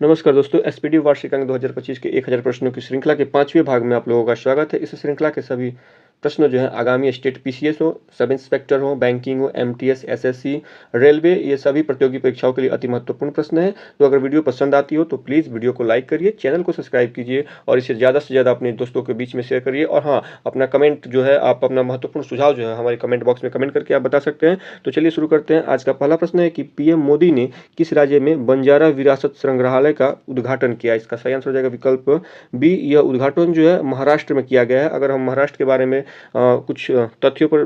नमस्कार दोस्तों, एसपीडी वार्षिक अंक 2025 के 1000 प्रश्नों की श्रृंखला के 5वें भाग में आप लोगों का स्वागत है। इस श्रृंखला के सभी प्रश्न जो हैं आगामी स्टेट पीसीएस हो, सब इंस्पेक्टर हो, बैंकिंग हो, एमटीएस, एसएससी, रेलवे, ये सभी प्रतियोगी परीक्षाओं के लिए अति महत्वपूर्ण प्रश्न है। तो अगर वीडियो पसंद आती हो तो प्लीज़ वीडियो को लाइक करिए, चैनल को सब्सक्राइब कीजिए और इसे ज़्यादा से ज़्यादा अपने दोस्तों के बीच में शेयर करिए। और हाँ, अपना कमेंट जो है, आप अपना महत्वपूर्ण सुझाव जो है हमारे कमेंट बॉक्स में कमेंट करके आप बता सकते हैं। तो चलिए शुरू करते हैं। आज का पहला प्रश्न है कि पीएम मोदी ने किस राज्य में बंजारा विरासत संग्रहालय का उद्घाटन किया? इसका सही आंसर हो जाएगा विकल्प बी। यह उद्घाटन जो है महाराष्ट्र में किया गया है। अगर हम महाराष्ट्र के बारे में कुछ तथ्यों पर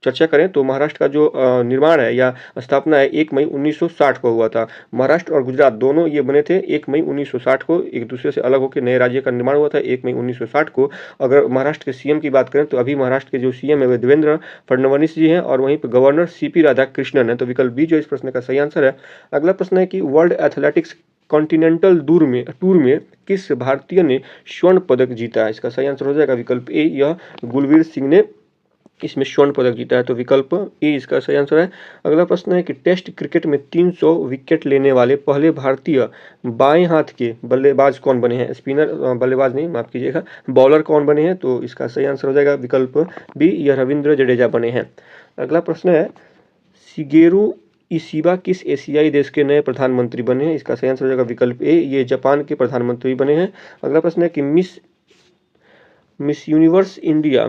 चर्चा करें तो महाराष्ट्र का जो निर्माण है या स्थापना है 1 मई 1960 को हुआ था। महाराष्ट्र और गुजरात दोनों ये बने थे 1 मई 1960 को, एक दूसरे से अलग होकर नए राज्य का निर्माण हुआ था 1 मई 1960 को। अगर महाराष्ट्र के सीएम की बात करें तो अभी महाराष्ट्र के जो सीएम है वे देवेंद्र फडणवीस जी हैं और वहीं पर गवर्नर सीपी राधाकृष्णन है। तो विकल्प बी जो इस प्रश्न का सही आंसर है। अगला प्रश्न है कि वर्ल्ड एथलेटिक्स कॉन्टिनेंटल टूर में किस भारतीय ने स्वर्ण पदक जीता है? इसका सही आंसर हो जाएगा विकल्प ए। यह गुलवीर सिंह ने इसमें स्वर्ण पदक जीता है। तो विकल्प ए इसका सही आंसर है। अगला प्रश्न है कि टेस्ट क्रिकेट में 300 विकेट लेने वाले पहले भारतीय बाएं हाथ के बल्लेबाज कौन बने हैं? स्पिनर, बल्लेबाज नहीं, माफ कीजिएगा, बॉलर कौन बने हैं? तो इसका सही आंसर हो जाएगा विकल्प बी। यह रविंद्र जडेजा बने हैं। अगला प्रश्न है शिगेरू इशिबा किस एशियाई देश के नए प्रधानमंत्री बने हैं? इसका सही आंसर हो जाएगा विकल्प ए। ये जापान के प्रधानमंत्री बने हैं। अगला प्रश्न है कि मिस यूनिवर्स इंडिया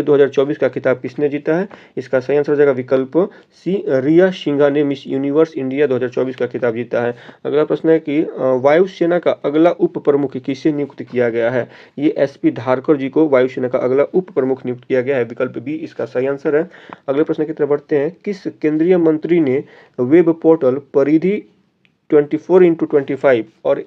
2024 का खिताब किसने जीता है? इसका सही आंसर हो जाएगा विकल्प सी। रिया सिंघा ने मिस यूनिवर्स इंडिया 2024 का खिताब जीता है। अगला प्रश्न है कि वायुसेना का अगला उप प्रमुख किसे नियुक्त किया गया है? ये एसपी धारकर जी को वायुसेना का अगला उप प्रमुख नियुक्त किया गया है। विकल्प बी इसका सही आंसर है। अगले प्रश्न की तरफ बढ़ते हैं। किस केंद्रीय मंत्री ने वेब पोर्टल परिधि 24x25 और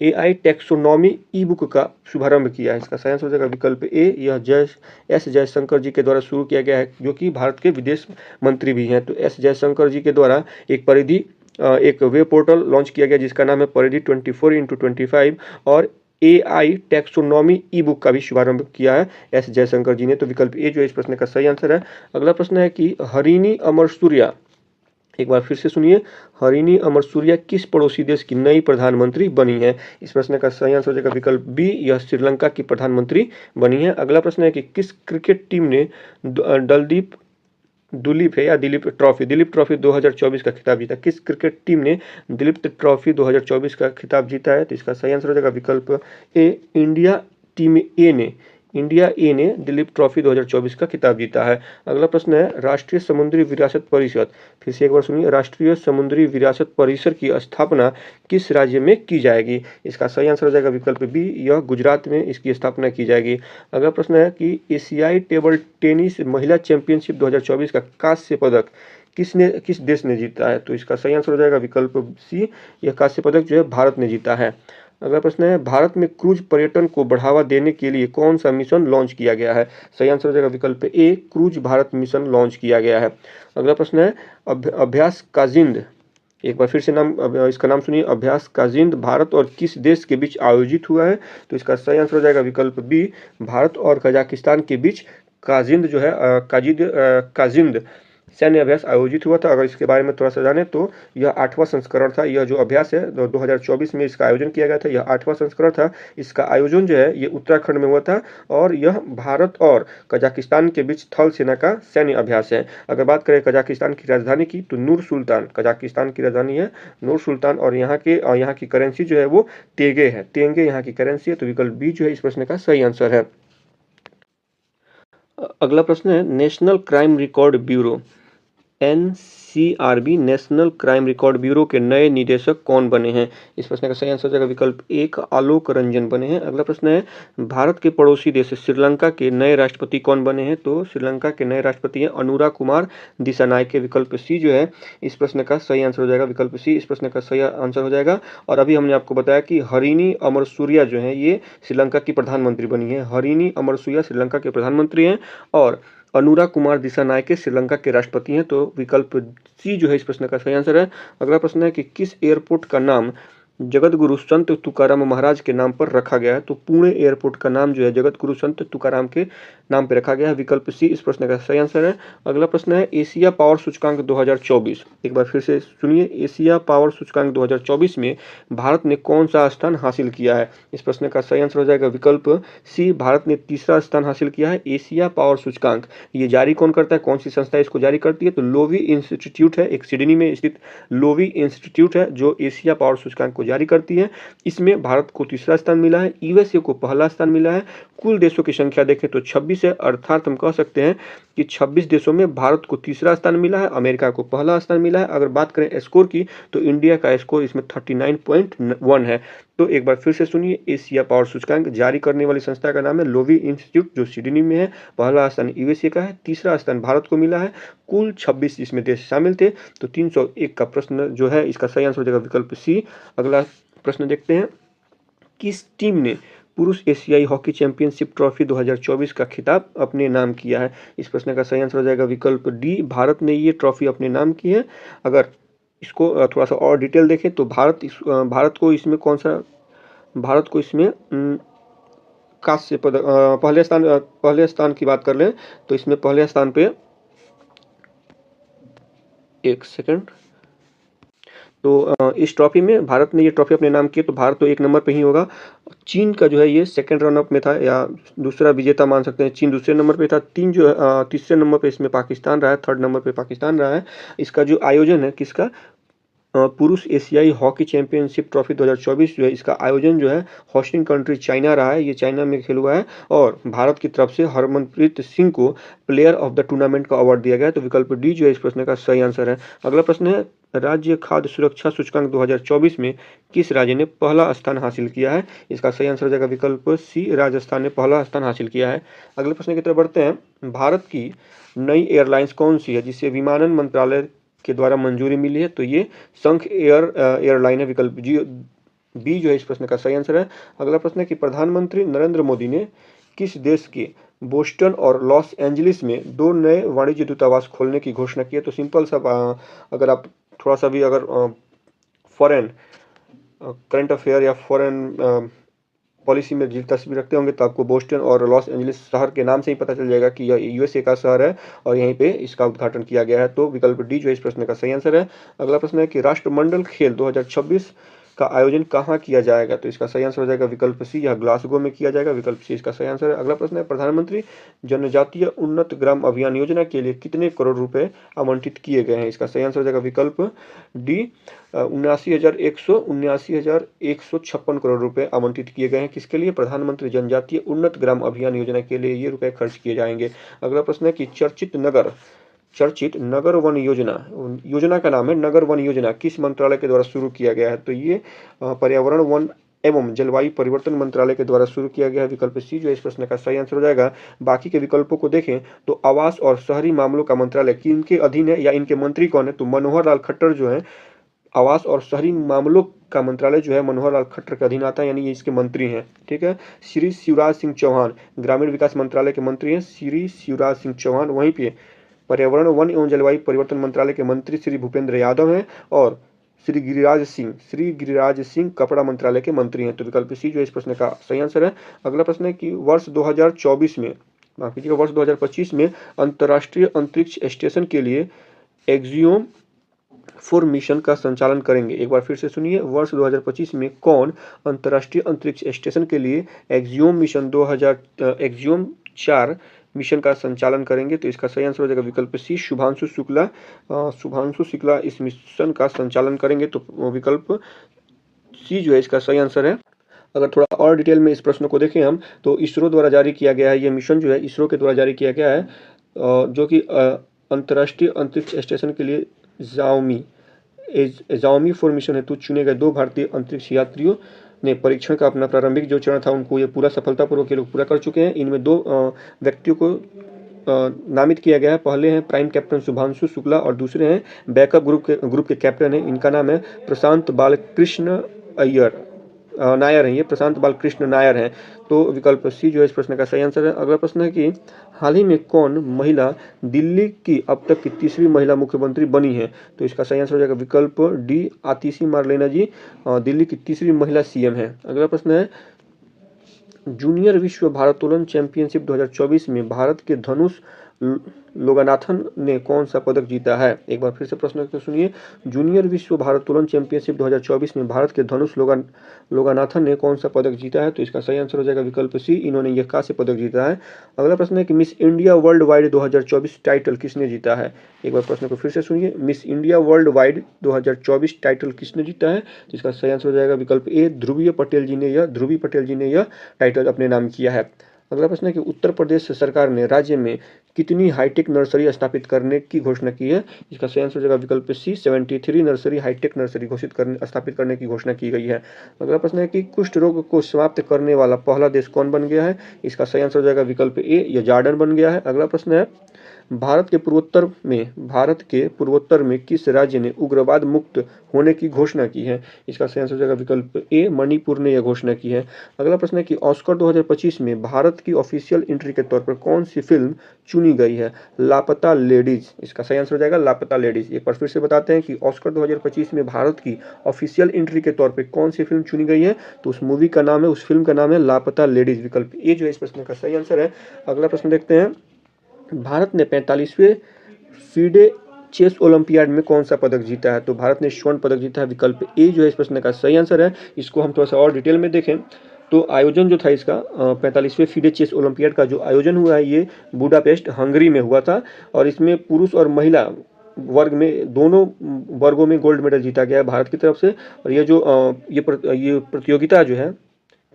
एआई टेक्सोनॉमी ई बुक का शुभारंभ किया है? इसका सही आंसर हो जाएगा विकल्प ए। यह एस जयशंकर जी के द्वारा शुरू किया गया है, जो कि भारत के विदेश मंत्री भी हैं। तो एस जयशंकर जी के द्वारा एक वेब पोर्टल लॉन्च किया गया जिसका नाम है परिधि 24x25 और एआई टेक्सोनॉमी ई बुक का भी शुभारंभ किया है एस जयशंकर जी ने। तो विकल्प ए जो इस प्रश्न का सही आंसर है। अगला प्रश्न है कि हरिणी अमर सूर्या, एक बार फिर से सुनिए, हरिणी अमर सूर्या किस पड़ोसी देश की नई प्रधानमंत्री बनी है? इस प्रश्न का सही आंसर हो जाएगा विकल्प बी। यह श्रीलंका की प्रधानमंत्री बनी है। अगला प्रश्न है कि किस क्रिकेट टीम ने दिलीप ट्रॉफी 2024 का खिताब जीता? किस क्रिकेट टीम ने दिलीप ट्रॉफी 2024 का खिताब जीता है? तो इसका सही आंसर हो जाएगा विकल्प ए। इंडिया ए ने दिलीप ट्रॉफी 2024 का खिताब जीता है। अगला प्रश्न है राष्ट्रीय समुद्री विरासत परिषद, फिर से एक बार सुनिए, राष्ट्रीय समुद्री विरासत परिषद की स्थापना किस राज्य में की जाएगी? इसका सही आंसर हो जाएगा विकल्प बी। यह गुजरात में इसकी स्थापना की जाएगी। अगला प्रश्न है कि एशियाई टेबल टेनिस महिला चैंपियनशिप 2024 का कांस्य पदक किस देश ने जीता है? तो इसका सही आंसर हो जाएगा विकल्प सी। यह कांस्य पदक जो है भारत ने जीता है। अगला प्रश्न है भारत में क्रूज पर्यटन को बढ़ावा देने के लिए कौन सा मिशन लॉन्च किया गया है? सही आंसर हो जाएगा विकल्प ए। क्रूज भारत मिशन लॉन्च किया गया है। अगला प्रश्न है अभ्यास काजिंद, एक बार फिर से इसका नाम सुनिए, अभ्यास काजिंद भारत और किस देश के बीच आयोजित हुआ है? तो इसका सही आंसर हो जाएगा विकल्प बी। भारत और कजाकिस्तान के बीच काजिंद जो है काजिंद सैन्य अभ्यास आयोजित हुआ था। अगर इसके बारे में थोड़ा सा जाने तो यह 8वां संस्करण था। यह जो अभ्यास है 2024 में इसका आयोजन किया गया था। यह 8वां संस्करण था। इसका आयोजन जो है ये उत्तराखंड में हुआ था और यह भारत और कजाकिस्तान के बीच थल सेना का सैन्य अभ्यास है। अगर बात करें कजाकिस्तान की राजधानी की तो नूर सुल्तान कजाकिस्तान की राजधानी है, नूर सुल्तान, और यहाँ की करेंसी जो है वो तेंगे है। तेंगे यहाँ की करेंसी है। तो विकल्प बी जो है इस प्रश्न का सही आंसर है। अगला प्रश्न है national crime record bureau NCRB national crime record bureau के नए निदेशक कौन बने हैं? इस प्रश्न का सही आंसर हो जाएगा विकल्प एक। आलोक रंजन बने हैं। अगला प्रश्न है भारत के पड़ोसी देश श्रीलंका के नए राष्ट्रपति कौन बने हैं? तो श्रीलंका के नए राष्ट्रपति हैं अनुरा कुमार दिसानायके के। विकल्प सी जो है इस प्रश्न का सही आंसर हो जाएगा विकल्प सी। इस प्रश्न का सही आंसर हो जाएगा। और अभी हमने आपको बताया कि हरिणी अमर सूर्या जो है ये श्रीलंका की प्रधानमंत्री बनी है। हरिणी अमर सूर्या श्रीलंका के प्रधानमंत्री हैं और अनुरा कुमार दिसानायके श्रीलंका के राष्ट्रपति हैं। तो विकल्प सी जो है इस प्रश्न का सही आंसर है। अगला प्रश्न है कि किस एयरपोर्ट का नाम जगतगुरु संत तुकाराम महाराज के नाम पर रखा गया है। तो पुणे एयरपोर्ट का नाम जो है जगतगुरु संत तुकाराम के नाम पे रखा गया है। विकल्प सी इस प्रश्न का सही आंसर है। अगला प्रश्न है एशिया पावर सूचकांक 2024। एक बार फिर से सुनिए, एशिया पावर सूचकांक 2024 में भारत ने कौन सा स्थान हासिल किया है? इस प्रश्न का सही आंसर हो जाएगा विकल्प सी, भारत ने तीसरा स्थान हासिल किया है। एशिया पावर सूचकांक ये जारी कौन करता है, कौन सी संस्था इसको जारी करती है? तो लोवी इंस्टीट्यूट है, एक सिडनी में स्थित लोवी इंस्टीट्यूट है जो एशिया पावर सूचकांक को जारी करती है। इसमें भारत को तीसरा स्थान मिला है, यूएसए को पहला स्थान मिला है। कुल देशों की संख्या देखें तो 26 है, अर्थात हम कह सकते हैं कि 26 देशों में भारत को तीसरा स्थान मिला है, अमेरिका को पहला स्थान मिला है। अगर बात करें स्कोर की तो इंडिया का स्कोर इसमें 39.1 है। तो एक बार फिर से सुनिए, एशिया पावर सूचकांक जारी करने वाली संस्था का नाम है लोवी इंस्टीट्यूट जो सिडनी में है। पहला स्थान यूएसए का है, तीसरा स्थान भारत को मिला है। कुल 26 इसमें देश शामिल थे। तो 301 का प्रश्न जो है इसका सही आंसर हो जाएगा विकल्प सी। अगला प्रश्न देखते हैं, किस टीम ने पुरुष एशियाई हॉकी चैंपियनशिप ट्रॉफी 2024 का खिताब अपने नाम किया है? इस प्रश्न का सही आंसर हो जाएगा विकल्प डी, भारत ने ये ट्रॉफी अपने नाम की है। अगर इसको थोड़ा सा और डिटेल देखें तो भारत को इसमें कांस्य पदक पहले स्थान की बात कर लें तो इसमें पहले स्थान पे, एक सेकंड, तो इस ट्रॉफी में भारत ने ये ट्रॉफी अपने नाम की है। तो भारत तो 1 नंबर पे ही होगा। चीन का जो है ये सेकंड रनअप में था या दूसरा विजेता मान सकते हैं। चीन दूसरे नंबर पे था। तीसरे नंबर पे इसमें पाकिस्तान रहा है, थर्ड नंबर पे पाकिस्तान रहा है। इसका जो आयोजन है किसका, पुरुष एशियाई हॉकी चैंपियनशिप ट्रॉफी 2024 जो है इसका आयोजन जो है होस्टिंग कंट्री चाइना रहा है। ये चाइना में खेल हुआ है और भारत की तरफ से हरमनप्रीत सिंह को प्लेयर ऑफ द टूर्नामेंट का अवार्ड दिया गया है। तो विकल्प डी जो है इस प्रश्न का सही आंसर है। अगला प्रश्न है, राज्य खाद्य सुरक्षा सूचकांक 2024 में किस राज्य ने पहला स्थान हासिल किया है? इसका सही आंसर हो जाएगा विकल्प सी, राजस्थान ने पहला स्थान हासिल किया है। अगले प्रश्न की तरफ बढ़ते हैं, भारत की नई एयरलाइंस कौन सी है जिसे विमानन मंत्रालय के द्वारा मंजूरी मिली है? तो ये संख एयरलाइन है। विकल्प बी जो है इस प्रश्न का सही आंसर है। अगला प्रश्न है कि प्रधानमंत्री नरेंद्र मोदी ने किस देश के बोस्टन और लॉस एंजलिस में 2 नए वाणिज्य दूतावास खोलने की घोषणा की है? तो सिंपल सा, अगर आप थोड़ा सा भी अगर फॉरेन करंट अफेयर या फॉरेन पॉलिसी में दिलचस्पी रखते होंगे तो आपको बोस्टन और लॉस एंजलिस शहर के नाम से ही पता चल जाएगा कि यह यूएसए का शहर है और यहीं पे इसका उद्घाटन किया गया है। तो विकल्प डी जो है इस प्रश्न का सही आंसर है। अगला प्रश्न है कि राष्ट्रमंडल खेल 2026 का आयोजन कहाँ किया जाएगा? तो इसका सही आंसर हो जाएगा विकल्प सी, यह ग्लासगो में किया जाएगा। विकल्प सी इसका सही आंसर है। अगला प्रश्न है, प्रधानमंत्री जनजातीय उन्नत ग्राम अभियान योजना के लिए कितने करोड़ रुपए आवंटित किए गए हैं? इसका सही आंसर हो जाएगा विकल्प डी, 79,156 करोड़ रुपए आवंटित किए गए हैं। किसके लिए? प्रधानमंत्री जनजातीय उन्नत ग्राम अभियान योजना के लिए ये रुपए खर्च किए जाएंगे। अगला प्रश्न है कि चर्चित नगर वन योजना का नाम है नगर वन योजना, किस मंत्रालय के द्वारा शुरू किया गया है? तो ये पर्यावरण वन एवं जलवायु परिवर्तन मंत्रालय के द्वारा शुरू किया गया है। विकल्प सी जो है इस प्रश्न का सही आंसर हो जाएगा। बाकी के विकल्पों को देखें तो आवास और शहरी मामलों का मंत्रालय किनके अधीन है या इनके मंत्री कौन है? तो मनोहर लाल खट्टर जो है आवास और शहरी मामलों का मंत्रालय जो है मनोहर लाल खट्टर के अधीन आता है, यानी ये इसके मंत्री हैं। ठीक है। श्री शिवराज सिंह चौहान ग्रामीण विकास मंत्रालय के मंत्री हैं, श्री शिवराज सिंह चौहान। वहीं पे पर्यावरण वन एवं जलवायु परिवर्तन मंत्रालय के मंत्री श्री भूपेंद्र यादव हैं और श्री गिरिराज सिंह कपड़ा मंत्रालय के मंत्री हैं। तो विकल्प सी जो है इस प्रश्न का सही आंसर है। अगला प्रश्न है कि वर्ष 2025 में अंतर्राष्ट्रीय अंतरिक्ष स्टेशन के लिए एक्सियोम 4 मिशन का संचालन करेंगे। एक बार फिर से सुनिए, वर्ष 2025 में कौन अंतर्राष्ट्रीय अंतरिक्ष स्टेशन के लिए एक्सियोम 4 मिशन का संचालन करेंगे? तो इसका सही आंसर हो जाएगा विकल्प सी, शुभांशु शुक्ला इस मिशन का संचालन करेंगे। तो विकल्प सी जो है इसका सही आंसर है। अगर थोड़ा और डिटेल में इस प्रश्न को देखें हम तो इसरो द्वारा जारी किया गया है। ये मिशन जो है इसरो के द्वारा जारी किया गया है जो कि अंतर्राष्ट्रीय अंतरिक्ष स्टेशन के लिए जाओमी 4 मिशन हेतु चुने गए 2 भारतीय अंतरिक्ष यात्रियों ने परीक्षण का अपना प्रारंभिक जो चरण था उनको ये पूरा सफलतापूर्वक ये लोग पूरा कर चुके हैं। इनमें 2 व्यक्तियों को नामित किया गया है। पहले हैं प्राइम कैप्टन शुभांशु शुक्ला और दूसरे हैं बैकअप ग्रुप के कैप्टन हैं। इनका नाम है प्रशांत बालकृष्ण अय्यर। नायर हैं, ये प्रशांत बालकृष्ण नायर हैं। तो विकल्प सी जो है इस प्रश्न का सही आंसर है। अगला प्रश्न है कि हाल ही में कौन महिला दिल्ली की अब तक की तीसरी महिला मुख्यमंत्री बनी है? तो इसका सही आंसर हो जाएगा विकल्प डी, आतिशी मार्लेना जी दिल्ली की तीसरी महिला सीएम है। अगला प्रश्न है जूनियर विश्व भारोत्तोलन चैंपियनशिप 2024 में भारत के धनुष लोगानाथन ने कौन सा पदक जीता है? एक बार फिर से प्रश्न को सुनिए। जूनियर विश्व भारोत्तोलन चैंपियनशिप 2024 में भारत के धनुष लोगानाथन ने कौन सा पदक जीता है? तो इसका सही आंसर हो जाएगा विकल्प सी, इन्होंने यह कांस्य पदक जीता है। अगला प्रश्न है कि miss India world wide 2024 title किसने जीता है? एक बार प्रश्न को फिर से सुनिए। Miss India world wide 2024 title किसने जीता है? तो इसका सही आंसर हो जाएगा विकल्प ए, ध्रुवी पटेल जी ने यह टाइटल अपने नाम किया है। अगला प्रश्न है कि उत्तर प्रदेश सरकार ने राज्य में कितनी हाईटेक नर्सरी स्थापित करने की घोषणा की है? इसका सही आंसर हो जाएगा विकल्प सी, 73 नर्सरी हाईटेक नर्सरी स्थापित करने की घोषणा की गई है। अगला प्रश्न है कि कुष्ठ रोग को समाप्त करने वाला पहला देश कौन बन गया है? इसका सही आंसर हो जाएगा विकल्प ए, यह जॉर्डन बन गया है। अगला प्रश्न है भारत के पूर्वोत्तर में किस राज्य ने उग्रवाद मुक्त होने की घोषणा की है? इसका सही आंसर हो जाएगा विकल्प ए, मणिपुर ने यह घोषणा की है। अगला प्रश्न है कि ऑस्कर 2025 में भारत की ऑफिशियल एंट्री के तौर पर कौन सी फिल्म चुनी गई है? लापता लेडीज। इसका सही आंसर हो जाएगा लापता लेडीज। एक बार फिर से बताते हैं कि ऑस्कर 2025 में भारत की ऑफिशियल एंट्री के तौर पर कौन सी फिल्म चुनी गई है? तो उस मूवी का नाम है, उस फिल्म का नाम है लापता लेडीज। विकल्प ए जो है इस प्रश्न का सही आंसर है। अगला प्रश्न देखते हैं भारत ने 45वें फीडे चेस ओलंपियाड में कौन सा पदक जीता है? तो भारत ने स्वर्ण पदक जीता है। विकल्प ए जो है इस प्रश्न का सही आंसर है। इसको हम थोड़ा सा और डिटेल में देखें तो आयोजन जो था इसका 45वें फीडे चेस ओलंपियाड का जो आयोजन हुआ है ये बुडापेस्ट हंगरी में हुआ था और इसमें पुरुष और महिला वर्ग में दोनों वर्गों में गोल्ड मेडल जीता गया है भारत की तरफ से। और ये जो ये प्रतियोगिता जो है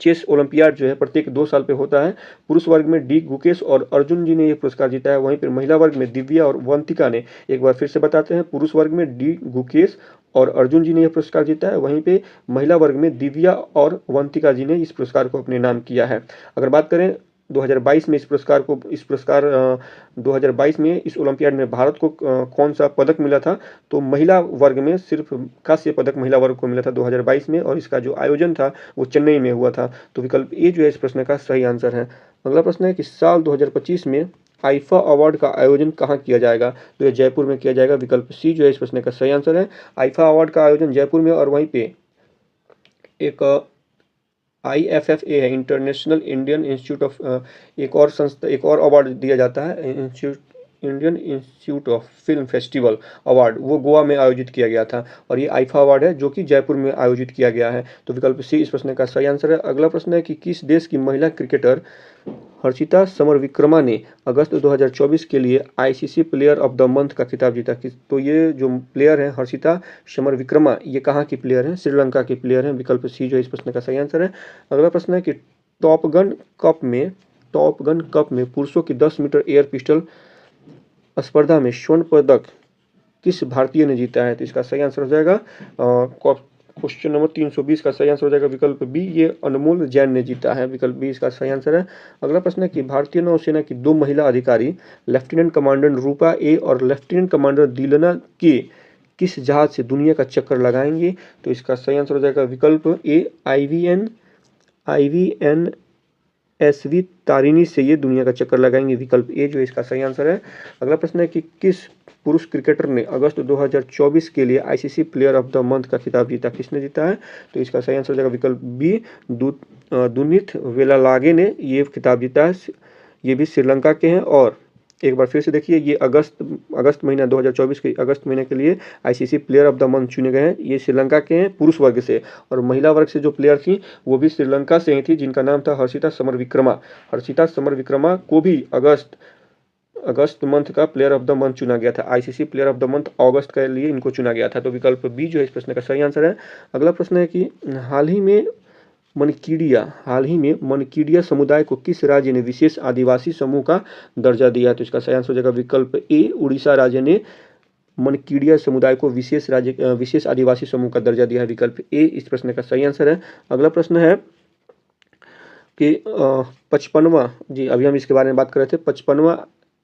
चेस ओलंपियाड जो है प्रत्येक 2 साल पे होता है। पुरुष वर्ग में डी गुकेश और अर्जुन जी ने ये पुरस्कार जीता है। वहीं पर महिला वर्ग में दिव्या और वंतिका ने, एक बार फिर से बताते हैं, पुरुष वर्ग में डी गुकेश और अर्जुन जी ने यह पुरस्कार जीता है। वहीं पे महिला वर्ग में दिव्या और वंतिका जी ने इस पुरस्कार को अपने नाम किया है। अगर बात करें 2022 में इस पुरस्कार 2022 में इस ओलंपियाड में भारत को कौन सा पदक मिला था? तो महिला वर्ग में सिर्फ कांस्य पदक महिला वर्ग को मिला था 2022 में और इसका जो आयोजन था वो चेन्नई में हुआ था। तो विकल्प ए जो है इस प्रश्न का सही आंसर है। अगला प्रश्न है कि साल 2025 में आईफा अवार्ड का आयोजन कहाँ किया जाएगा? तो यह जयपुर में किया जाएगा। विकल्प सी जो है इस प्रश्न का सही आंसर है। आईफा अवार्ड का आयोजन जयपुर में और वहीं पे एक IFFA है, इंटरनेशनल इंडियन इंस्टीट्यूट ऑफ एक और अवार्ड दिया जाता है Indian institute of film festival award, वो गोवा में आयोजित किया गया था और ये आईफा अवार्ड है जो कि जयपुर में आयोजित किया गया है। तो विकल्प सी इस प्रश्न का सही आंसर है। अगला प्रश्न है कि किस देश की महिला क्रिकेटर हर्षिता समरविक्रमा ने अगस्त 2024 के लिए ICC player of the month का खिताब जीता? तो ये जो प्लेयर है हर्षिता समरविक्रमा, ये कहाँ की प्लेयर हैं? श्रीलंका की प्लेयर हैं। विकल्प सी जो इस प्रश्न का सही आंसर है। अगला प्रश्न है कि टॉप गन कप में पुरुषों की 10 मीटर एयर पिस्टल स्पर्धा में स्वर्ण पदक किस भारतीय ने जीता है? तो इसका सही आंसर हो जाएगा क्वेश्चन नंबर 320 का सही आंसर हो जाएगा विकल्प बी, ये अनमोल जैन ने जीता है। विकल्प बी इसका सही आंसर है। अगला प्रश्न है कि भारतीय नौसेना की 2 महिला अधिकारी लेफ्टिनेंट कमांडर रूपा ए और लेफ्टिनेंट कमांडर दिलना के किस जहाज से दुनिया का चक्कर लगाएंगे? तो इसका सही आंसर हो जाएगा विकल्प ए, IVN SV तारिणी से ये दुनिया का चक्कर लगाएंगे। विकल्प ए जो इसका सही आंसर है। अगला प्रश्न है कि किस पुरुष क्रिकेटर ने अगस्त 2024 के लिए ICC player of the month का खिताब जीता? किसने जीता है? तो इसका सही आंसर हो जाएगा विकल्प बी, दुनित वेलालागे ने ये खिताब जीता है। ये भी श्रीलंका के हैं और एक बार फिर से देखिए ये अगस्त महीना 2024 के अगस्त महीने के लिए ICC player of the month चुने गए हैं। ये श्रीलंका के हैं पुरुष वर्ग से और महिला वर्ग से जो प्लेयर थी वो भी श्रीलंका से ही थी जिनका नाम था हर्षिता समरविक्रमा को भी अगस्त मंथ का प्लेयर ऑफ द मंथ चुना गया था। ICC player of the month अगस्त के लिए इनको चुना गया था। तो विकल्प बी जो है इस प्रश्न का सही आंसर है। अगला प्रश्न है कि हाल ही में मनकीडिया समुदाय को किस राज्य ने विशेष आदिवासी समूह का दर्जा दिया? तो इसका सही आंसर हो जाएगा विकल्प ए, उड़ीसा राज्य ने मनकीडिया समुदाय को विशेष आदिवासी समूह का दर्जा दिया है। विकल्प ए इस प्रश्न का सही आंसर है। अगला प्रश्न है कि 55वां, जी अभी हम इसके बारे में बात कर रहे थे, 55वां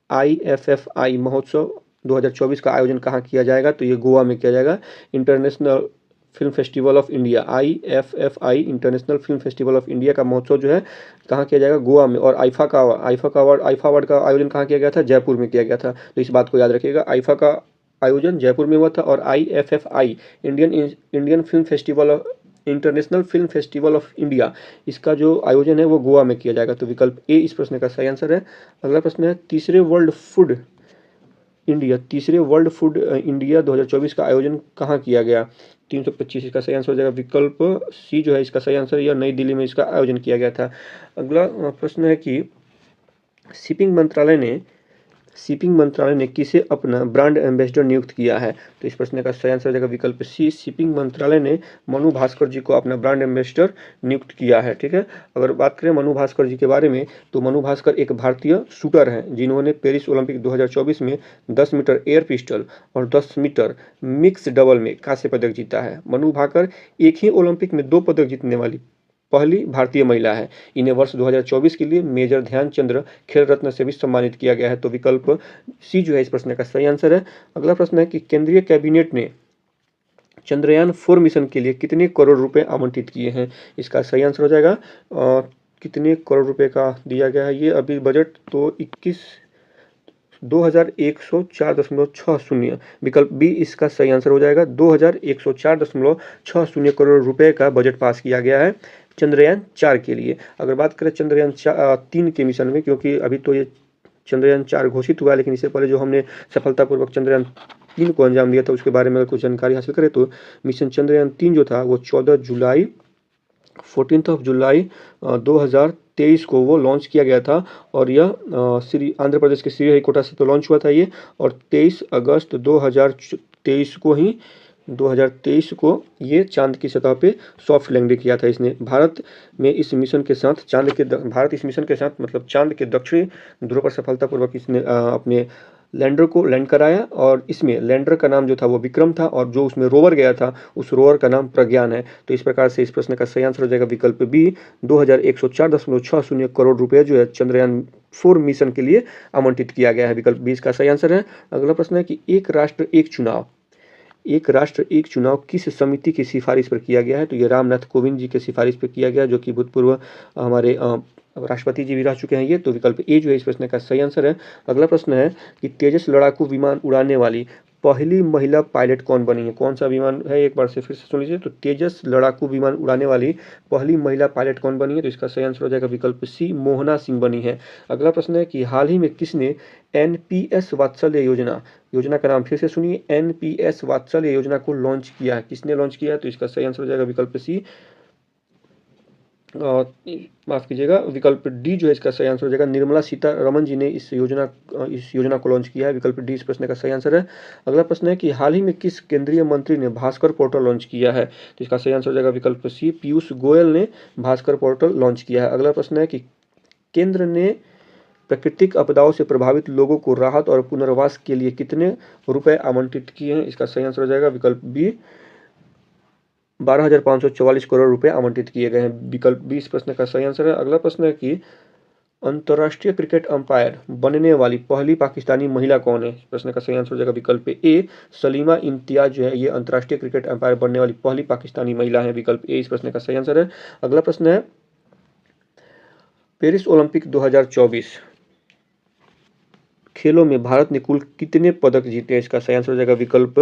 IFFI महोत्सव 2024 का आयोजन कहाँ किया जाएगा? तो ये गोवा में किया जाएगा। International film festival of India, IFFI international film festival of India का महोत्सव जो है कहाँ किया जाएगा, गोवा में। और आईफा अवार्ड का आयोजन कहाँ किया गया था, जयपुर में किया गया था। तो इस बात को याद रखिएगा, आईफा का आयोजन जयपुर में हुआ था और IFFI Indian film festival international film festival of India, इसका जो आयोजन है वो गोवा में किया जाएगा। तो विकल्प ए इस प्रश्न का सही आंसर है। अगला प्रश्न है, तीसरे वर्ल्ड फूड इंडिया 2024 का आयोजन कहाँ किया गया, 325 इसका सही आंसर हो जाएगा। विकल्प सी जो है इसका सही आंसर, यह नई दिल्ली में इसका आयोजन किया गया था। अगला प्रश्न है कि शिपिंग मंत्रालय ने किसे अपना ब्रांड एम्बेसडर नियुक्त किया है। तो इस प्रश्न का सही आंसर हो जाएगा विकल्प सी, शिपिंग मंत्रालय ने मनु भास्कर जी को अपना ब्रांड एम्बेसडर नियुक्त किया है। ठीक है, अगर बात करें मनु भास्कर जी के बारे में, तो मनु भास्कर एक भारतीय शूटर हैं जिन्होंने पेरिस ओलंपिक 2024 में 10 मीटर एयर पिस्टल और 10 मीटर मिक्स डबल में कांस्य पदक जीता है। मनु भाकर एक ही ओलंपिक में 2 पदक जीतने वाली पहली भारतीय महिला है। इन्हें वर्ष 2024 के लिए मेजर ध्यानचंद्र खेल रत्न से भी सम्मानित किया गया है। तो विकल्प सी जो है इस प्रश्न का सही आंसर है। अगला प्रश्न है कि केंद्रीय कैबिनेट ने चंद्रयान 4 मिशन के लिए कितने करोड़ रुपए आवंटित किए हैं। इसका सही आंसर हो जाएगा कितने करोड़ रुपए का दिया गया है ये अभी बजट, तो 2104.60। विकल्प बी इसका सही आंसर हो जाएगा, 2104.60 करोड़ रुपए का बजट पास किया गया है चंद्रयान 4 के लिए। अगर बात करें चंद्रयान 3 के मिशन में, क्योंकि अभी तो ये चंद्रयान 4 घोषित हुआ है, लेकिन इससे पहले जो हमने सफलतापूर्वक चंद्रयान 3 को अंजाम दिया था उसके बारे में अगर कुछ जानकारी हासिल करें, तो मिशन चंद्रयान 3 जो था वो 14 जुलाई 2023 को वो लॉन्च किया गया था। और यह आंध्र प्रदेश के श्रीहरिकोटा से तो लॉन्च हुआ था ये, और 23 अगस्त 2023 को ये चांद की सतह पे सॉफ्ट लैंडिंग किया था इसने। भारत इस मिशन के साथ चांद के दक्षिणी ध्रुव पर सफलतापूर्वक इसने अपने लैंडर को लैंड कराया, और इसमें लैंडर का नाम जो था वो विक्रम था, और जो उसमें रोवर गया था उस रोवर का नाम प्रज्ञान है। तो इस प्रकार से इस प्रश्न का सही आंसर हो जाएगा विकल्प बी, 2104.60 करोड़ रुपए जो है चंद्रयान 4 मिशन के लिए आवंटित किया गया है। विकल्प बी इसका सही आंसर है। अगला प्रश्न है कि एक राष्ट्र एक चुनाव किस समिति की सिफारिश पर किया गया है। तो ये रामनाथ कोविंद जी के सिफारिश पर किया गया, जो कि भूतपूर्व हमारे राष्ट्रपति जी भी रह चुके हैं ये। तो विकल्प ए जो है इस प्रश्न का सही आंसर है। अगला प्रश्न है कि तेजस लड़ाकू विमान उड़ाने वाली पहली महिला पायलट कौन बनी है। कौन सा विमान है, एक बार से फिर से सुन लीजिए। तो तेजस लड़ाकू विमान उड़ाने वाली पहली महिला पायलट कौन बनी है। तो इसका सही आंसर हो जाएगा विकल्प सी, मोहना सिंह बनी है। अगला प्रश्न है कि हाल ही में किसने NPS वात्सल्य योजना का नाम फिर से सुनिए, NPS वात्सल्य योजना को लॉन्च किया है, किसने लॉन्च किया है। तो इसका सही आंसर हो जाएगा विकल्प सी, माफ कीजिएगा, विकल्प डी जो है इसका सही आंसर हो जाएगा, निर्मला सीतारमण जी ने इस योजना को लॉन्च किया है। विकल्प डी इस प्रश्न का सही आंसर है। अगला प्रश्न है कि हाल ही में किस केंद्रीय मंत्री ने भास्कर पोर्टल लॉन्च किया है। तो इसका सही आंसर हो जाएगा विकल्प सी, पीयूष गोयल ने भास्कर पोर्टल लॉन्च किया है। अगला प्रश्न है कि केंद्र ने प्राकृतिक आपदाओं से प्रभावित लोगों को राहत और पुनर्वास के लिए कितने रुपए आवंटित किए हैं। इसका सही आंसर हो जाएगा विकल्प बी, 12,544 करोड़ रुपए आवंटित किए गए हैं। विकल्प बी इस प्रश्न का सही आंसर है। अगला प्रश्न है कि अंतर्राष्ट्रीय क्रिकेट अंपायर बनने वाली पहली पाकिस्तानी महिला कौन है। प्रश्न का सही आंसर हो जाएगा विकल्प ए, सलीमा इम्तियाज जो है ये अंतर्राष्ट्रीय क्रिकेट अंपायर बनने वाली पहली पाकिस्तानी महिला है। विकल्प ए इस प्रश्न का सही आंसर है। अगला प्रश्न है पेरिस ओलंपिक 2024 खेलों में भारत ने कुल कितने पदक जीते हैं। इसका सही आंसर हो जाएगा विकल्प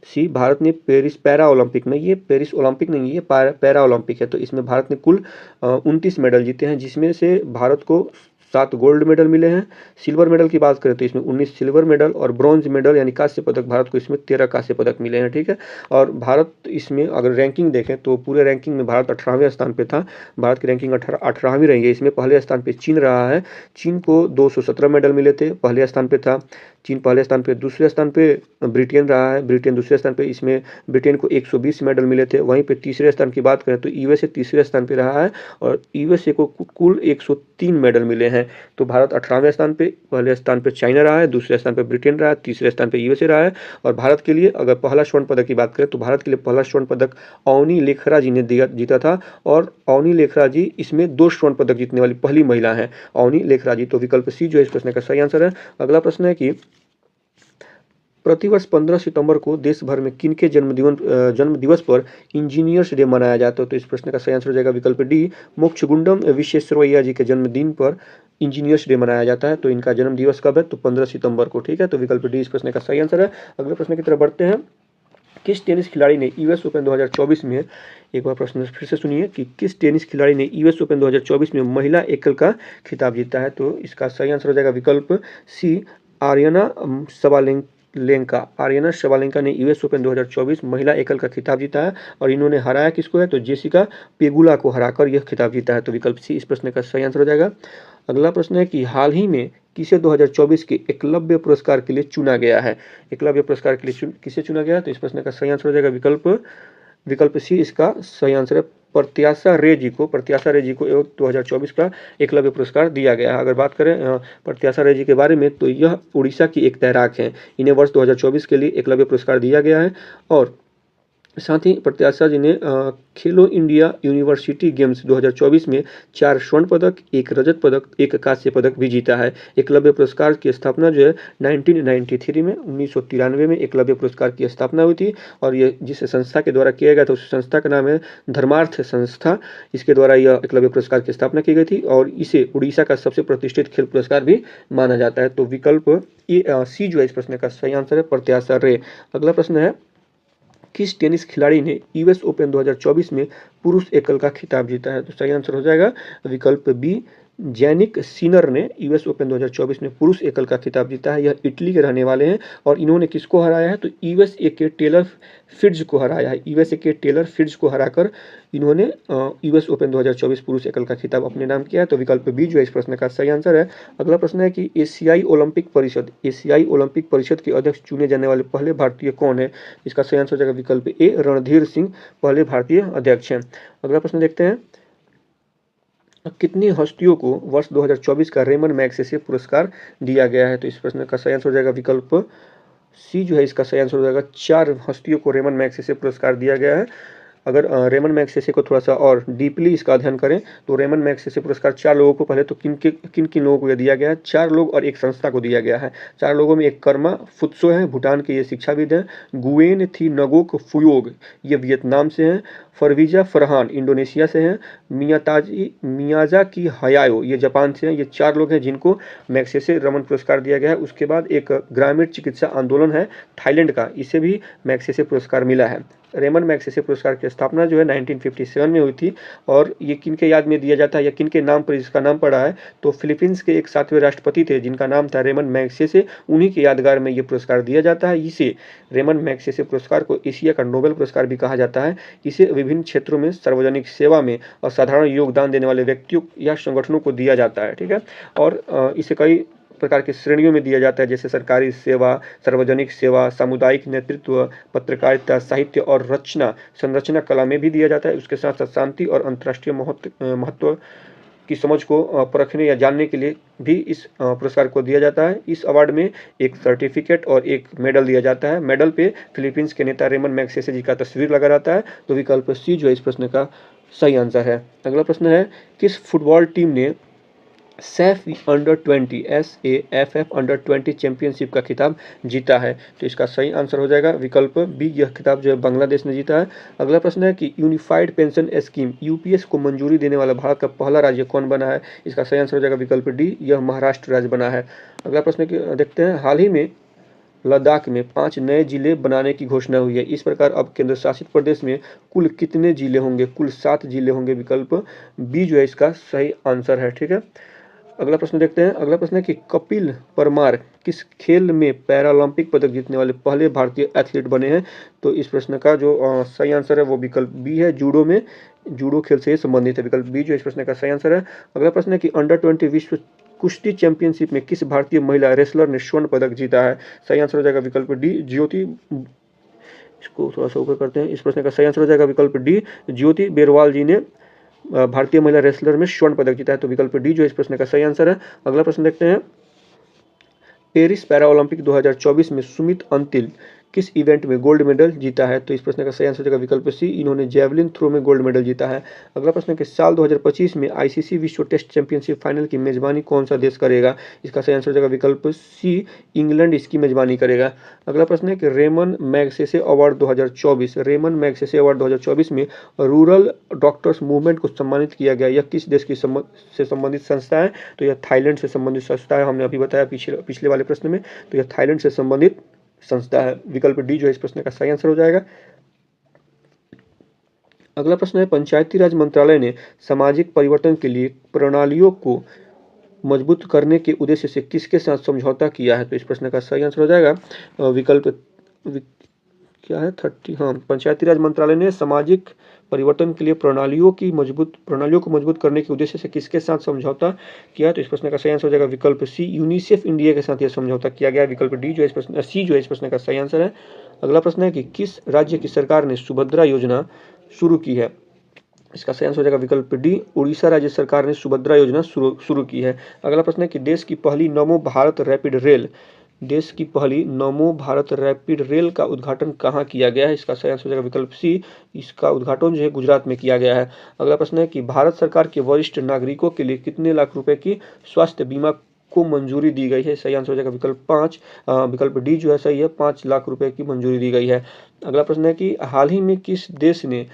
सी, भारत ने पैरा ओलंपिक में, ये पेरिस ओलंपिक नहीं ये पैरा ओलंपिक है, तो इसमें भारत ने कुल 29 मेडल जीते हैं, जिसमें से भारत को 7 गोल्ड मेडल मिले हैं। सिल्वर मेडल की बात करें तो इसमें 19 सिल्वर मेडल और ब्रॉन्ज मेडल यानी कांस्य पदक भारत को इसमें 13 कांस्य पदक मिले हैं। ठीक है, और भारत इसमें अगर रैंकिंग देखें तो पूरे रैंकिंग में भारत 18वें स्थान पे था। भारत की रैंकिंग 18वीं रही है। इसमें पहले स्थान पे चीन रहा है, चीन को 217 मेडल मिले थे, पहले स्थान पे था चीन पहले स्थान पे। दूसरे स्थान पे ब्रिटेन रहा है, ब्रिटेन दूसरे स्थान पे, इसमें ब्रिटेन को 120 मेडल मिले थे। वहीं पे तीसरे स्थान की बात करें तो यूएसए तीसरे स्थान पे रहा है और यूएसए को कुल 103 मेडल मिले हैं। तो भारत 18वें स्थान पे, पहले स्थान पे चाइना रहा है, दूसरे स्थान पे ब्रिटेन रहा है, तीसरे स्थान पे यूएसए रहा है। और भारत के लिए अगर पहला स्वर्ण पदक की बात करें तो भारत के लिए पहला स्वर्ण पदक अवनी लेखरा जी ने जीता था, और अवनी लेखरा जी इसमें 2 स्वर्ण पदक जीतने वाली पहली महिला है, अवनी लेखरा जी। तो विकल्प सी जो है इस प्रश्न का सही आंसर है। अगला प्रश्न है कि प्रतिवर्ष 15 सितंबर को देश भर में किनके जन्म दिवस पर इंजीनियर्स डे मनाया जाता है? तो इस प्रश्न का सही आंसर हो जाएगा विकल्प डी, मोक्षगुंडम विश्वेश्वरैया जी के जन्मदिन पर इंजीनियर्स डे मनाया जाता है। तो इनका जन्म दिवस कब है? तो 15 सितंबर को, ठीक है। तो विकल्प डी इस प्रश्न का सही आंसर है। अगले प्रश्न की तरफ बढ़ते हैं। किस टेनिस खिलाड़ी ने यूएस ओपन 2024 में, एक बार प्रश्न फिर से सुनिए, कि किस टेनिस खिलाड़ी ने यूएस ओपन 2024 में महिला एकल का खिताब जीता है? तो इसका सही आंसर हो जाएगा विकल्प सी, आर्यना शबालेंका ने यूएस ओपन 2024 महिला एकल का खिताब जीता है। और इन्होंने हराया किसको है? तो जेसिका पेगुला को हराकर यह खिताब जीता है। तो विकल्प सी इस प्रश्न का सही आंसर हो जाएगा। अगला प्रश्न है कि हाल ही में किसे 2024 के एकलव्य पुरस्कार के लिए चुना गया है? एकलव्य पुरस्कार के लिए किसे चुना गया है? तो इस प्रश्न का सही आंसर हो जाएगा विकल्प सी इसका सही आंसर है। प्रत्याशा रे जी को 2024 का एकलव्य पुरस्कार दिया गया है। अगर बात करें प्रत्याशा रे जी के बारे में, तो यह उड़ीसा की एक तैराक हैं। इन्हें वर्ष 2024 के लिए एकलव्य पुरस्कार दिया गया है। और साथ ही प्रत्याशा जी ने खेलो इंडिया यूनिवर्सिटी गेम्स 2024 में 4 स्वर्ण पदक, 1 रजत पदक, 1 कांस्य पदक भी जीता है। एकलव्य पुरस्कार की स्थापना जो है 1993 में 1993 में एकलव्य पुरस्कार की स्थापना हुई थी। और ये जिस संस्था के द्वारा किया गया था उस संस्था का नाम है धर्मार्थ संस्था। इसके द्वारा यह एकलव्य पुरस्कार की स्थापना की गई थी और इसे उड़ीसा का सबसे प्रतिष्ठित खेल पुरस्कार भी माना जाता है। तो विकल्प सी जो है इस प्रश्न का सही आंसर है, प्रत्याशा रे। अगला प्रश्न है, किस टेनिस खिलाड़ी ने यूएस ओपन 2024 में पुरुष एकल का खिताब जीता है? तो सही आंसर हो जाएगा विकल्प बी, जैनिक सिनर ने यूएस ओपन 2024 में पुरुष एकल का खिताब जीता है। यह इटली के रहने वाले हैं और इन्होंने किसको हराया है? तो यूएसए के टेलर फिट्ज को हराया है। यूएसए के टेलर फिट्ज को हराकर इन्होंने यूएस ओपन 2024 पुरुष एकल का खिताब अपने नाम किया है। तो विकल्प बी जो है इस प्रश्न का सही आंसर है। अगला प्रश्न है कि एशियाई ओलंपिक परिषद के अध्यक्ष चुने जाने वाले पहले भारतीय कौन है? इसका सही आंसर हो जाएगा विकल्प ए, रणधीर सिंह पहले भारतीय अध्यक्ष हैं। अगला प्रश्न देखते हैं, कितनी हस्तियों को वर्ष 2024 का रेमन मैग्सेसे पुरस्कार दिया गया है? तो इस प्रश्न का सही आंसर हो जाएगा विकल्प सी जो है इसका सही आंसर हो जाएगा। 4 हस्तियों को रेमन मैग्सेसे पुरस्कार दिया गया है। अगर रेमन मैग्सेसे को थोड़ा सा और डीपली इसका अध्ययन करें तो रेमन मैग्सेसे पुरस्कार 4 लोगों को, पहले तो किन लोगों को यह दिया गया है? 4 लोग और एक संस्था को दिया गया है। 4 लोगों में एक कर्मा फुत्सो हैं, भूटान के ये शिक्षाविद हैं। गुएन थी नगोक फुयोग, ये वियतनाम से हैं। फरवीजा फरहान इंडोनेशिया से हैं। मियाजा की हयायो, ये जापान से हैं। ये 4 लोग हैं जिनको मैग्सेसे रमन पुरस्कार दिया गया है। उसके बाद एक ग्रामीण चिकित्सा आंदोलन है थाईलैंड का, इसे भी मैग्सेसे पुरस्कार मिला है। रेमन मैग्सेसे पुरस्कार की स्थापना जो है 1957 में हुई थी। और ये किनके याद में दिया जाता है या किनके नाम पर इसका नाम पड़ा है? तो फिलीपींस के एक 7वें राष्ट्रपति थे जिनका नाम था रेमन मैग्सेसे, उन्हीं के यादगार में ये पुरस्कार दिया जाता है। इसे रेमन मैग्सेसे पुरस्कार को एशिया का नोबेल पुरस्कार भी कहा जाता है। इसे विभिन्न क्षेत्रों में सार्वजनिक सेवा में असाधारण योगदान देने वाले व्यक्तियों या संगठनों को दिया जाता है, ठीक है। और इसे कई प्रकार की श्रेणियों में दिया जाता है, जैसे सरकारी सेवा, सार्वजनिक सेवा, सामुदायिक नेतृत्व, पत्रकारिता, साहित्य और संरचना कला में भी दिया जाता है। उसके साथ साथ शांति और अंतर्राष्ट्रीय महत्व की समझ को परखने या जानने के लिए भी इस पुरस्कार को दिया जाता है। इस अवार्ड में एक सर्टिफिकेट और एक मेडल दिया जाता है। मेडल पे फिलीपींस के नेता रेमन मैग्सेसे जी का तस्वीर लगा रहता है। तो विकल्प सी जो है इस प्रश्न का सही आंसर है। अगला प्रश्न है, किस फुटबॉल टीम ने SAFF अंडर 20 चैंपियनशिप का खिताब जीता है? तो इसका सही आंसर हो जाएगा विकल्प बी, यह खिताब जो है बांग्लादेश ने जीता है। अगला प्रश्न है कि यूनिफाइड पेंशन स्कीम यूपीएस को मंजूरी देने वाला भारत का पहला राज्य कौन बना है? इसका सही आंसर हो जाएगा विकल्प डी, यह महाराष्ट्र राज्य बना है। अगला प्रश्न देखते हैं, हाल ही में लद्दाख में 5 नए जिले बनाने की घोषणा हुई है। इस प्रकार अब केंद्र शासित प्रदेश में कुल कितने जिले होंगे? कुल 7 जिले होंगे। विकल्प बी जो है इसका सही आंसर है, ठीक है। अगला प्रश्न देखते हैं। अगला प्रश्न है कि कपिल परमार किस खेल में पैरालंपिक पदक जीतने वाले पहले भारतीय एथलीट बने हैं? तो इस प्रश्न का जो सही आंसर है वो विकल्प बी है, जूडो खेल से संबंधित है। विकल्प बी जो इस प्रश्न का सही आंसर है। अगला प्रश्न है कि अंडर 20 विश्व कुश्ती चैंपियनशिप में किस भारतीय महिला रेसलर ने स्वर्ण पदक जीता है? सही आंसर हो जाएगा विकल्प डी, ज्योति। इसको थोड़ा सा ऊपर करते हैं। इस प्रश्न का सही आंसर हो जाएगा विकल्प डी, ज्योति बेरवाल जी ने भारतीय महिला रेसलर में स्वर्ण पदक जीता है। तो विकल्प डी जो इस प्रश्न का सही आंसर है। अगला प्रश्न देखते हैं, पेरिस पैरा ओलंपिक 2024 में सुमित अंतिल किस इवेंट में गोल्ड मेडल जीता है? तो इस प्रश्न का सही आंसर हो जाएगा विकल्प सी, इन्होंने जेवलिन थ्रो में गोल्ड मेडल जीता है। अगला प्रश्न है कि साल 2025 में आईसीसी विश्व टेस्ट चैंपियनशिप फाइनल की मेजबानी कौन सा देश करेगा? इसका सही आंसर हो जाएगा विकल्प सी, इंग्लैंड इसकी मेजबानी करेगा। अगला प्रश्न है कि Ramon Magsaysay award 2024, Ramon Magsaysay award 2024 में रूरल डॉक्टर्स मूवमेंट को सम्मानित किया गया। यह किस देश की से संबंधित संस्था है? तो यह थाईलैंड से संबंधित संस्था है। हमने अभी बताया पिछले वाले प्रश्न में, तो यह थाईलैंड से संबंधित संस्था है। विकल्प डी जो है इस प्रश्न का सही आंसर हो जाएगा। अगला प्रश्न है पंचायती राज मंत्रालय ने सामाजिक परिवर्तन के लिए प्रणालियों को मजबूत करने के उद्देश्य से किसके साथ समझौता किया है? तो इस प्रश्न का सही आंसर हो जाएगा विकल्प क्या है 30। हाँ, पंचायती राज मंत्रालय ने सामाजिक परिवर्तन के लिए प्रणालियों को मजबूत करने के उद्देश्य से किसके साथ समझौता किया? तो इस प्रश्न का सही आंसर हो जाएगा विकल्प सी, यूनिसेफ इंडिया के साथ यह समझौता किया गया। विकल्प डी जो है इस प्रश्न सी जो है इस प्रश्न का सही आंसर है। अगला प्रश्न है कि किस राज्य की सरकार ने सुभद्रा योजना शुरू की है? इसका सही आंसर हो जाएगा विकल्प डी, उड़ीसा राज्य सरकार ने सुभद्रा योजना शुरू की है। अगला प्रश्न है कि देश की पहली नमो भारत रैपिड रेल का उद्घाटन कहाँ किया गया है? इसका सही आंसर हो जाएगा विकल्प सी, इसका उद्घाटन जो है गुजरात में किया गया है। अगला प्रश्न है कि भारत सरकार के वरिष्ठ नागरिकों के लिए कितने लाख रुपए की स्वास्थ्य बीमा को मंजूरी दी गई है? सही आंसर हो जाएगा विकल्प 5, विकल्प डी जो है सही है, 5 लाख रुपए की मंजूरी दी गई है। अगला प्रश्न है कि हाल ही में किस देश ने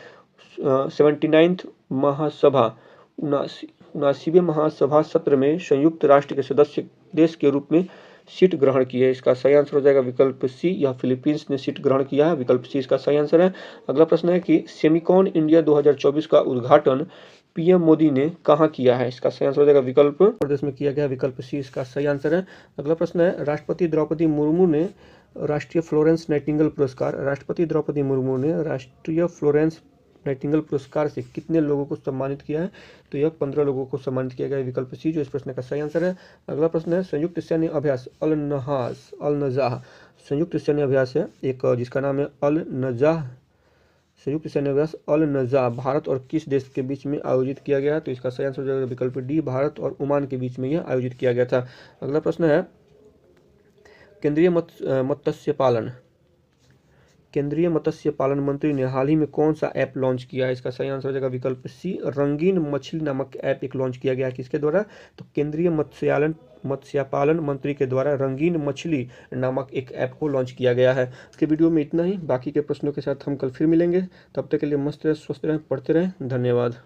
79th महासभा 79वें महासभा सत्र में संयुक्त राष्ट्र के सदस्य देश के रूप में सीट ग्रहण की है? इसका सही आंसर हो जाएगा विकल्प सी, यह फिलीपींस ने सीट ग्रहण किया है। विकल्प सी इसका सही आंसर है। अगला प्रश्न है कि सेमिकॉन इंडिया 2024 का उद्घाटन पीएम मोदी ने कहाँ किया है? इसका सही आंसर हो जाएगा विकल्प प्रदेश में किया गया। विकल्प सी इसका सही आंसर है। अगला प्रश्न है राष्ट्रपति द्रौपदी मुर्मू ने राष्ट्रीय फ्लोरेंस नाइटिंगेल पुरस्कार से कितने लोगों को सम्मानित किया है? तो यह 15 लोगों को सम्मानित किया गया है। विकल्प सी जो इस प्रश्न का सही आंसर है। अगला प्रश्न है संयुक्त सैन्य अभ्यास अल नजाह संयुक्त सैन्य अभ्यास है एक जिसका नाम है अल नजाह। संयुक्त सैन्य अभ्यास अल नजाह भारत और किस देश के बीच में आयोजित किया गया? तो इसका सही आंसर हो जाएगा विकल्प डी, भारत और ओमान के बीच में यह आयोजित किया गया था। अगला प्रश्न है केंद्रीय मत्स्य पालन मंत्री ने हाल ही में कौन सा ऐप लॉन्च किया है? इसका सही आंसर हो जाएगा विकल्प सी, रंगीन मछली नामक ऐप एक लॉन्च किया गया है। किसके द्वारा? तो केंद्रीय मत्स्य पालन मंत्री के द्वारा रंगीन मछली नामक एक ऐप को लॉन्च किया गया है। इसके वीडियो में इतना ही, बाकी के प्रश्नों के साथ हम कल फिर मिलेंगे। तब तक के लिए मस्त रहे, स्वस्थ रहें, पढ़ते रहें। धन्यवाद।